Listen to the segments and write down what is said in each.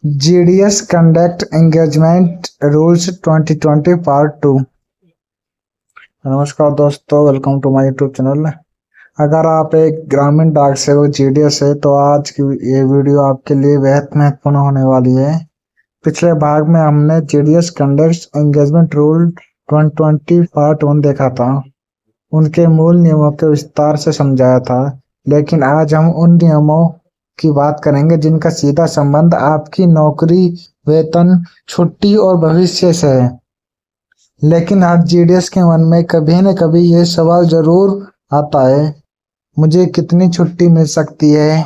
GDS conduct engagement rules 2020 part 2। नमस्कार दोस्तों, welcome to my YouTube channel. अगर आप एक ग्रामीण डाक सेवक GDS है तो आज की ये वीडियो आपके लिए बेहद महत्वपूर्ण होने वाली है। पिछले भाग में हमने GDS conduct engagement rule 2020 part 1 देखा था, उनके मूल नियमों के विस्तार से समझाया था। लेकिन आज हम उन नियमों की बात करेंगे जिनका सीधा संबंध आपकी नौकरी, वेतन, छुट्टी और भविष्य से है। लेकिन हर GDS के मन में कभी न कभी ये सवाल जरूर आता है, मुझे कितनी छुट्टी मिल सकती है?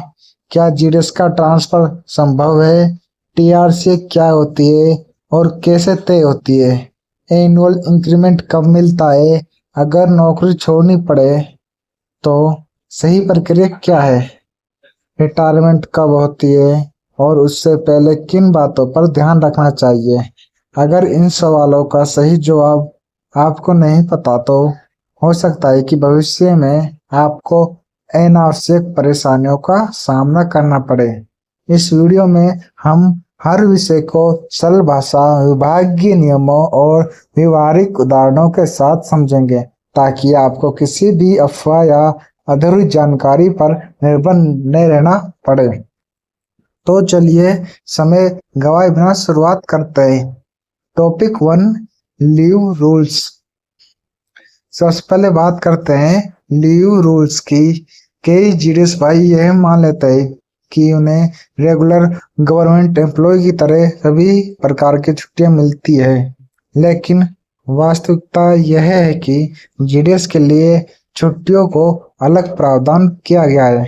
क्या GDS का ट्रांसफर संभव है? TRC क्या होती है और कैसे तय होती है? एनुअल इंक्रीमेंट कब मिलता है? अगर नौकरी छोड़नी पड़े तो सही प्रक्रिया क्या है? रिटायरमेंट कब होती है और उससे पहले किन बातों पर ध्यान रखना चाहिए? अगर इन सवालों का सही जवाब आपको नहीं पता तो हो सकता है कि भविष्य में आपको अनावश्यक परेशानियों का सामना करना पड़े। इस वीडियो में हम हर विषय को सरल भाषा, विभागीय नियमों और व्यवहारिक उदाहरणों के साथ समझेंगे, ताकि आपको किसी भी अफवाह या अधूरी जानकारी पर निर्भर न रहना पड़े। तो चलिए समय गवाए बिना शुरुआत करते हैं। Topic 1, leave rules. सबसे पहले बात करते हैं लीव रूल्स की। कई GDS भाई यह मान लेते हैं कि उन्हें रेगुलर गवर्नमेंट एम्प्लॉय की तरह सभी प्रकार की छुट्टियां मिलती है, लेकिन वास्तविकता यह है कि GDS के लिए छुट्टियों को अलग प्रावधान किया गया है।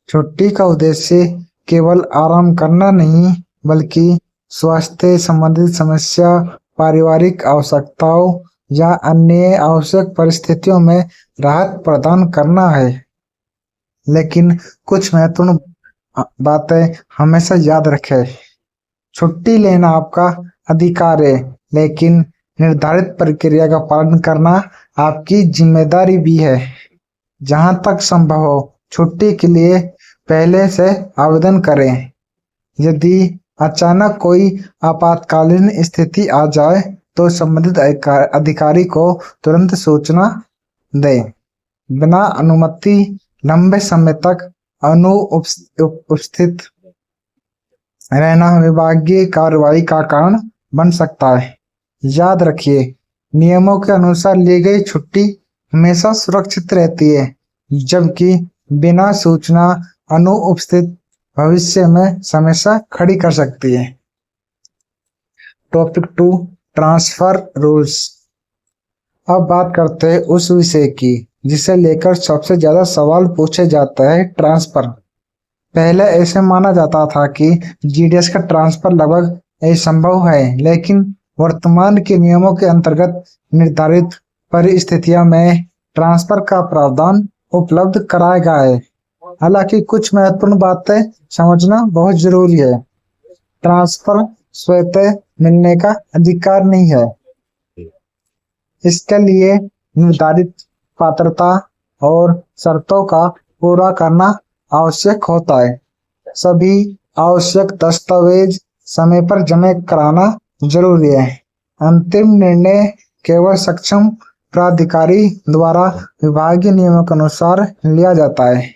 छुट्टी का उद्देश्य केवल आराम करना नहीं, बल्कि स्वास्थ्य संबंधित समस्या, पारिवारिक आवश्यकताओं या अन्य आवश्यक परिस्थितियों में राहत प्रदान करना है। लेकिन कुछ महत्वपूर्ण बातें हमेशा याद रखें। छुट्टी लेना आपका अधिकार है, लेकिन निर्धारित प्रक्रिया का पालन करना आपकी जिम्मेदारी भी है। जहां तक संभव हो, छुट्टी के लिए पहले से आवेदन करें। यदि अचानक कोई आपातकालीन स्थिति आ जाए तो संबंधित अधिकारी को तुरंत सूचना दें। बिना अनुमति लंबे समय तक अनुपस्थित रहना विभागीय कार्रवाई का कारण बन सकता है। याद रखिए, नियमों के अनुसार ली गई छुट्टी हमेशा सुरक्षित रहती है, जबकि बिना सूचना अनुपस्थित भविष्य में समस्या खड़ी कर सकती है। Topic 2, transfer rules. अब बात करते हैं उस विषय की जिसे लेकर सबसे ज्यादा सवाल पूछे जाते हैं, ट्रांसफर। पहले ऐसे माना जाता था कि GDS का ट्रांसफर लगभग असंभव है, लेकिन वर्तमान के नियमों के अंतर्गत निर्धारित परिस्थितियों में ट्रांसफर का प्रावधान उपलब्ध कराया गया है। हालांकि कुछ महत्वपूर्ण बातें समझना बहुत जरूरी है। ट्रांसफर स्वतः मिलने का अधिकार नहीं है। इसके लिए निर्धारित पात्रता और शर्तों का पूरा करना आवश्यक होता है। सभी आवश्यक दस्तावेज समय पर जमा कराना जरूरी है। अंतिम निर्णय केवल सक्षम प्राधिकारी द्वारा विभागीय नियमों के अनुसार लिया जाता है।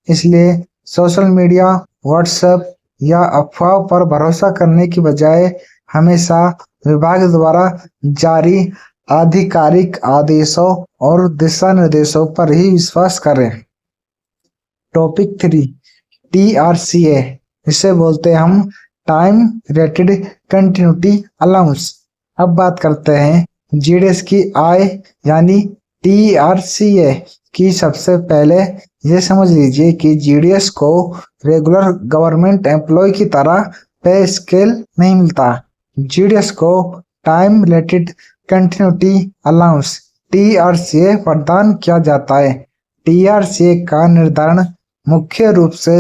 इसलिए सोशल मीडिया, व्हाट्सएप या अफवाह पर भरोसा करने की बजाय हमेशा विभाग द्वारा जारी आधिकारिक आदेशों और दिशा निर्देशों पर ही विश्वास करें। Topic 3, TRCA। इसे बोलते हैं हम टाइम रेटेड कंटिन्यूटी अलाउंस। अब बात करते हैं GDS की आय यानी TRCA की। सबसे पहले ये समझ लीजिए कि GDS को रेगुलर गवर्नमेंट एम्प्लॉय की तरह पे स्केल नहीं मिलता। GDS को time related continuity allowance TRCA प्रदान किया जाता है। TRCA का निर्धारण मुख्य रूप से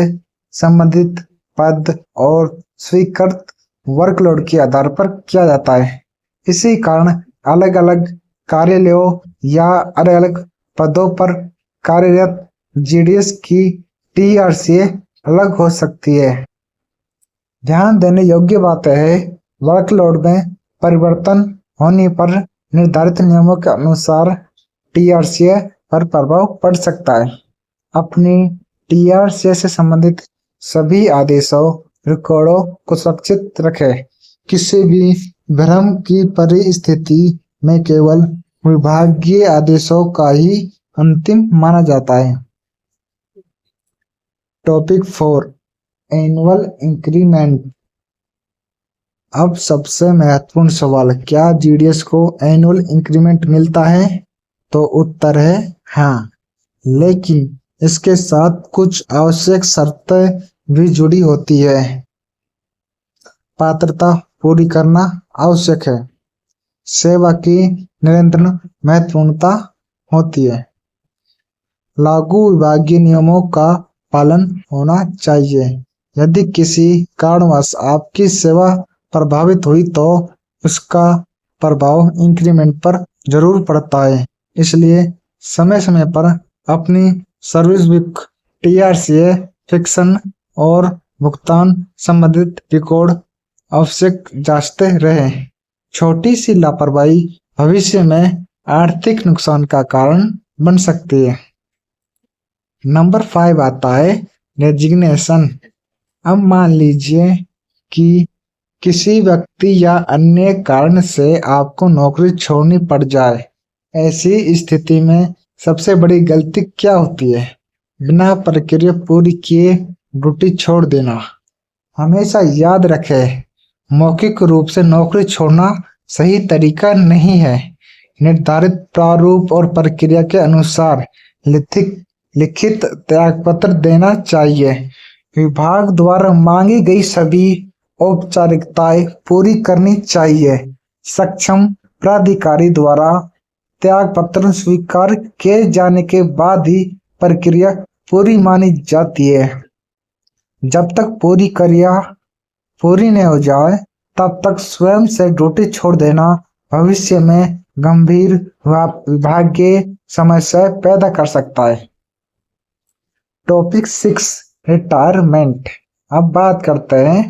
संबंधित पद और स्वीकृत वर्कलोड के आधार पर किया जाता है। इसी कारण अलग अलग कार्यालयों या अलग अलग पदों पर कार्यरत GDS की TRCA अलग हो सकती है। ध्यान देने योग्य बात है, वर्कलोड में परिवर्तन होने पर निर्धारित नियमों के अनुसार टीआरसीए पर प्रभाव पड़ सकता है। अपनी टीआरसीए से संबंधित सभी आदेशों रिकॉर्डों को सुरक्षित रखें। किसी भी भ्रम की परिस्थिति में केवल विभागीय आदेशों का ही अंतिम माना जाता है। Topic 4 annual increment. अब सबसे महत्वपूर्ण सवाल, क्या जीडीएस को एनुअल इंक्रीमेंट मिलता है? तो उत्तर है हाँ, लेकिन इसके साथ कुछ आवश्यक शर्तें भी जुड़ी होती है। पात्रता पूरी करना आवश्यक है। सेवा की निरंतर महत्वपूर्णता होती है। लागू विभागीय नियमों का पालन होना चाहिए। यदि किसी कारणवश आपकी सेवा प्रभावित हुई तो उसका प्रभाव इंक्रीमेंट पर जरूर पड़ता है। इसलिए समय समय पर अपनी सर्विस बुक, टीआरसीए, फिक्सन और भुगतान संबंधित रिकॉर्ड आवश्यक जांचते रहें। छोटी सी लापरवाही भविष्य में आर्थिक नुकसान का कारण बन सकती है। नंबर 5 आता है रेजिग्नेशन। अब मान लीजिए कि किसी व्यक्ति या अन्य कारण से आपको नौकरी छोड़नी पड़ जाए। ऐसी स्थिति में सबसे बड़ी गलती क्या होती है? बिना प्रक्रिया पूरी किए ड्यूटी छोड़ देना। हमेशा याद रखें, मौखिक रूप से नौकरी छोड़ना सही तरीका नहीं है। निर्धारित प्रारूप और प्रक्रिया के अनुसार लिखित त्यागपत्र देना चाहिए। विभाग द्वारा मांगी गई सभी औपचारिकताएं पूरी करनी चाहिए। सक्षम प्राधिकारी द्वारा त्यागपत्र स्वीकार किए जाने के बाद ही प्रक्रिया पूरी मानी जाती है। जब तक पूरी प्रक्रिया पूरी नहीं हो जाए तब तक स्वयं से ड्यूटी छोड़ देना भविष्य में गंभीर विभागीय समस्या पैदा कर सकता है। Topic 6 retirement. अब बात करते हैं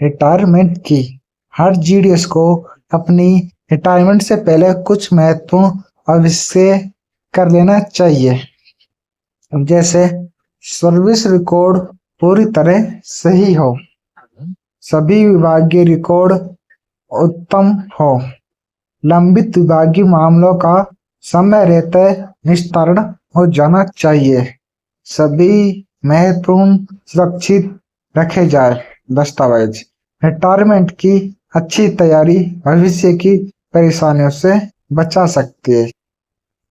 रिटायरमेंट की। हर जीडीएस को अपनी रिटायरमेंट से पहले कुछ महत्वपूर्ण अवश्य कर लेना चाहिए। जैसे सर्विस रिकॉर्ड पूरी तरह सही हो, सभी विभागीय रिकॉर्ड उत्तम हो, लंबित विभागीय मामलों का समय रहते निस्तारण हो जाना चाहिए, सभी महत्वपूर्ण सुरक्षित रखे जाए दस्तावेज। रिटायरमेंट की अच्छी तैयारी भविष्य की परेशानियों से बचा सकती है।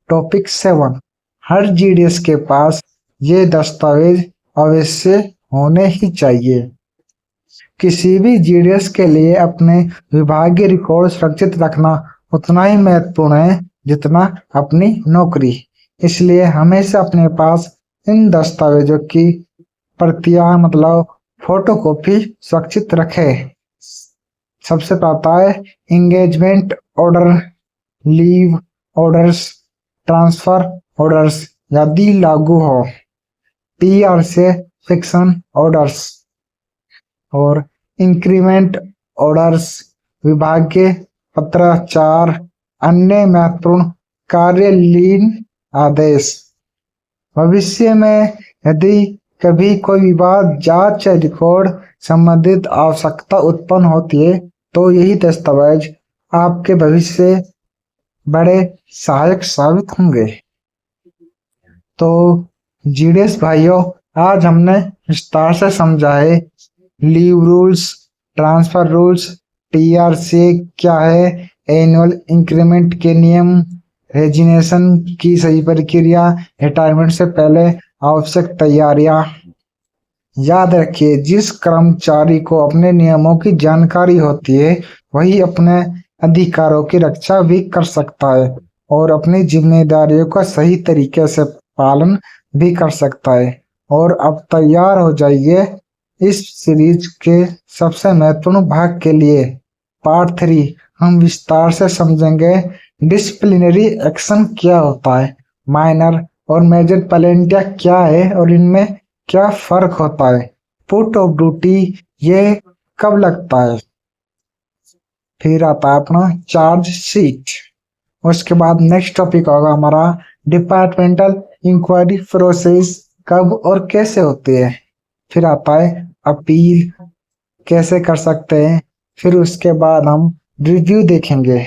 टॉपिक 7 हर जीडीएस के पास ये दस्तावेज अवश्य होने ही चाहिए। किसी भी जीडीएस के लिए अपने विभागीय रिकॉर्ड सुरक्षित रखना उतना ही महत्वपूर्ण है जितना अपनी नौकरी। इसलिए हमेशा अपने पास इन दस्तावेजों की प्रतियां मतलब फोटोकॉपी सुरक्षित रखें। सबसे पहला है engagement order, leave orders, transfer orders यदि लागू हो, टीआर से फिक्सन ऑर्डर्स और इंक्रीमेंट ऑर्डर्स, विभागीय पत्राचार, अन्य महत्वपूर्ण कार्यलीन आदेश। भविष्य में यदि कभी कोई विवाद, जांच या रिकॉर्ड संबंधित आवश्यकता उत्पन्न होती है तो यही दस्तावेज आपके भविष्य बड़े सहायक साबित होंगे। तो जीडीएस भाइयों, आज हमने विस्तार से समझा है leave rules, transfer rules, TRC क्या है, एनुअल इंक्रीमेंट के नियम, रेजिग्नेशन की सही प्रक्रिया, रिटायरमेंट से पहले आवश्यक तैयारियां। याद रखिए, जिस कर्मचारी को अपने नियमों की जानकारी होती है वही अपने अधिकारों की रक्षा भी कर सकता है और अपनी जिम्मेदारियों का सही तरीके से पालन भी कर सकता है। और अब तैयार हो जाइए इस सीरीज के सबसे महत्वपूर्ण भाग के लिए। पार्ट 3 हम विस्तार से समझेंगे डिसिप्लिनरी एक्शन क्या होता है, माइनर और मेजर पेनल्टियां क्या है और इनमें क्या फर्क होता है, पुट ऑफ ड्यूटी ये कब लगता है। फिर आता है अपना चार्ज शीट। उसके बाद नेक्स्ट टॉपिक होगा हमारा डिपार्टमेंटल इंक्वायरी प्रोसेस कब और कैसे होती है। फिर आता है अपील कैसे कर सकते हैं। फिर उसके बाद हम रिव्यू देखेंगे।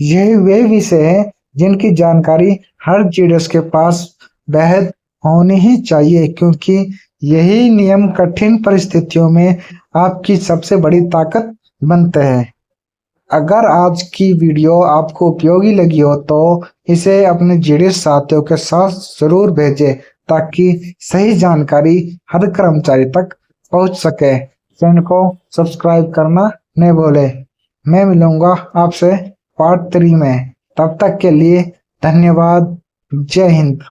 यही वे विषय है जिनकी जानकारी हर जीडीएस के पास बेहद होनी ही चाहिए, क्योंकि यही नियम कठिन परिस्थितियों में आपकी सबसे बड़ी ताकत बनते हैं। अगर आज की वीडियो आपको उपयोगी लगी हो तो इसे अपने जीडीएस साथियों के साथ जरूर भेजें, ताकि सही जानकारी हर कर्मचारी तक पहुंच सके। चैनल को सब्सक्राइब करना न भूले। मैं मिलूंगा आपसे पार्ट 3 में। तब तक के लिए धन्यवाद। जय हिंद।